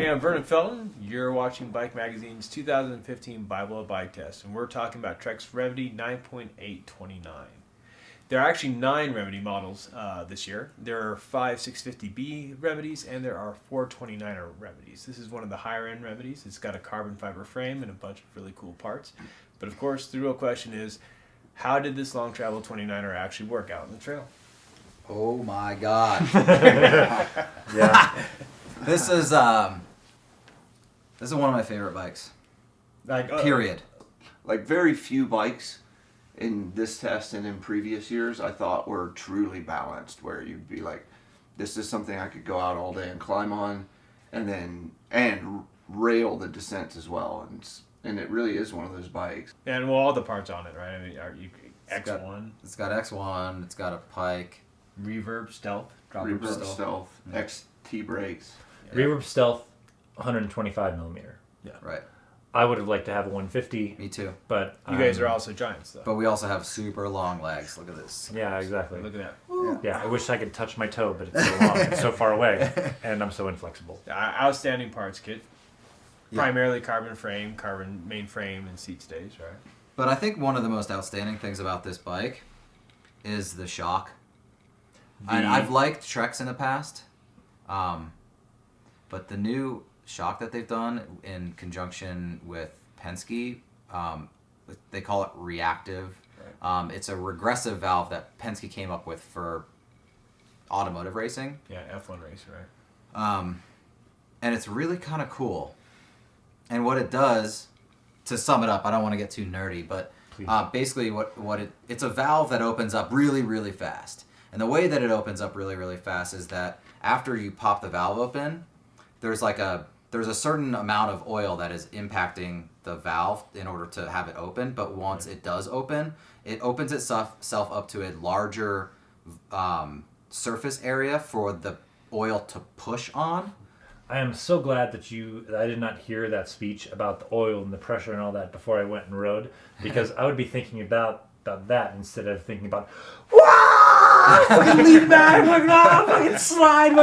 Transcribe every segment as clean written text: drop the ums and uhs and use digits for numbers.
I'm Vernon Felton. You're watching Bike Magazine's 2015 Bible of Bike Test, and we're talking about Trek's Revity 9.829. There are actually 9 Revity models this year. There are 5 650B Revities, and there are 4 29er Revities. This is one of the higher-end Revities. It's got a carbon fiber frame and a bunch of really cool parts. But of course, the real question is, how did this long travel 29er actually work out on the trail? Oh my God. Yeah. This is one of my favorite bikes. Period. Like very few bikes in this test and in previous years I thought were truly balanced, where you'd be like, this is something I could go out all day and climb on and rail the descents as well, and it really is one of those bikes. And well, all the parts on it, right? I mean, X1, It's got X1, it's got a Pike, Reverb, Stealth, Reverb Stealth, XT brakes. Yeah. Reverb Stealth, 125 millimeter. Yeah. Right. I would have liked to have a 150. Me too. But you guys are also giants, though. But we also have super long legs. Look at this. Yeah, exactly. Look at that. Yeah, I wish I could touch my toe, but it's so long, it's so far away, and I'm so inflexible. Outstanding parts kit. Yeah. Primarily carbon frame, carbon main frame, and seat stays, right? But I think one of the most outstanding things about this bike is the shock. And I've liked Treks in the past, but the new shock that they've done in conjunction with Penske, they call it reactive. Right. It's a regressive valve that Penske came up with for automotive racing. Yeah, F1 race, right? And it's really kind of cool. And what it does, to sum it up, I don't want to get too nerdy, but basically it's a valve that opens up really, really fast. And the way that it opens up really, really fast is that after you pop the valve open, there's a certain amount of oil that is impacting the valve in order to have it open. But once it does open, it opens itself up to a larger surface area for the oil to push on. I am so glad that I did not hear that speech about the oil and the pressure and all that before I went and rode, because I would be thinking about that instead of thinking about, wow, fucking lean back, fucking slide,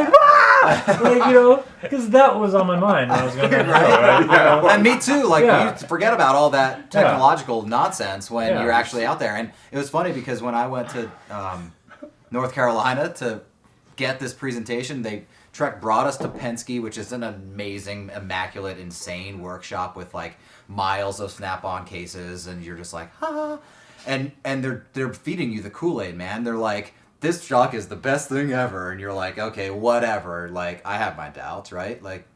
because that was on my mind when I was going down the road, right? Yeah. And me too. You forget about all that technological nonsense when you're actually out there. And it was funny because when I went to North Carolina to get this presentation, Trek brought us to Penske, which is an amazing, immaculate, insane workshop with like miles of snap-on cases, and you're just like, ha. And they're feeding you the Kool-Aid, man. They're like, this shock is the best thing ever, and you're like, okay, whatever. Like, I have my doubts, right? Like,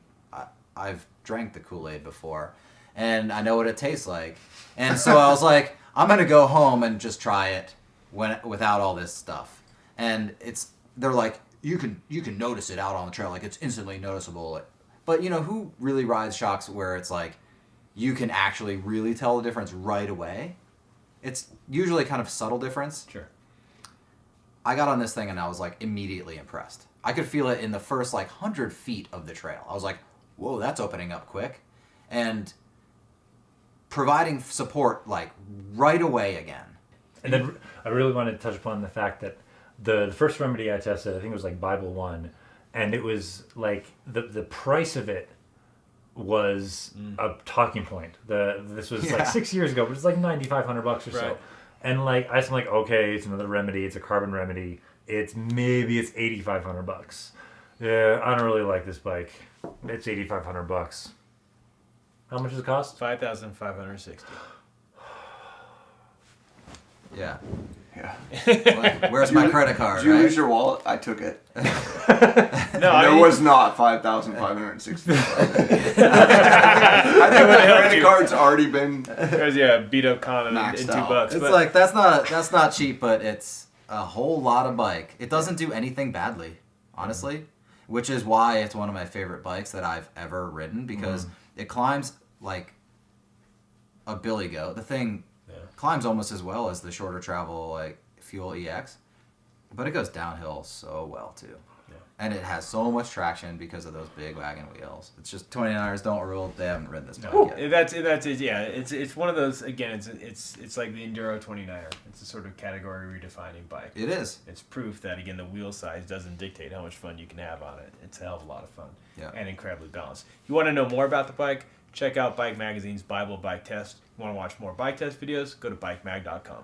I've drank the Kool-Aid before, and I know what it tastes like. And so I was like, I'm gonna go home and just try it without all this stuff. And they're like, you can notice it out on the trail, like it's instantly noticeable. But who really rides shocks where it's like you can actually really tell the difference right away? It's usually kind of a subtle difference. Sure. I got on this thing and I was like immediately impressed. I could feel it in the first 100 feet of the trail. I was like, whoa, that's opening up quick. And providing support right away again. And then I really wanted to touch upon the fact that the first remedy I tested, I think it was Bible 1, and it was the price of it was a talking point. This was 6 years ago, but it's $9,500 or so. And I'm like, okay, it's another remedy, it's a carbon remedy. It's $8,500. Yeah, I don't really like this bike. It's $8,500. How much does it cost? $5,560. Yeah. Yeah. Where's my credit card? Did you lose your wallet? I took it. No, it was not $5,560. I think my credit card's already been beat up con in $2. It's that's not cheap, but it's a whole lot of bike. It doesn't do anything badly, honestly, which is why it's one of my favorite bikes that I've ever ridden, because it climbs like a billy goat. The thing climbs almost as well as the shorter travel Fuel EX. But it goes downhill so well too. Yeah. And it has so much traction because of those big wagon wheels. It's just 29ers don't rule. They haven't ridden this bike yet. That's it. Yeah, it's one of those. Again, it's like the Enduro 29er. It's a sort of category redefining bike. It is. It's proof that again the wheel size doesn't dictate how much fun you can have on it. It's a hell of a lot of fun. Yeah. And incredibly balanced. If you want to know more about the bike, check out Bike Magazine's Bible Bike Test. If you want to watch more bike test videos, go to bikemag.com.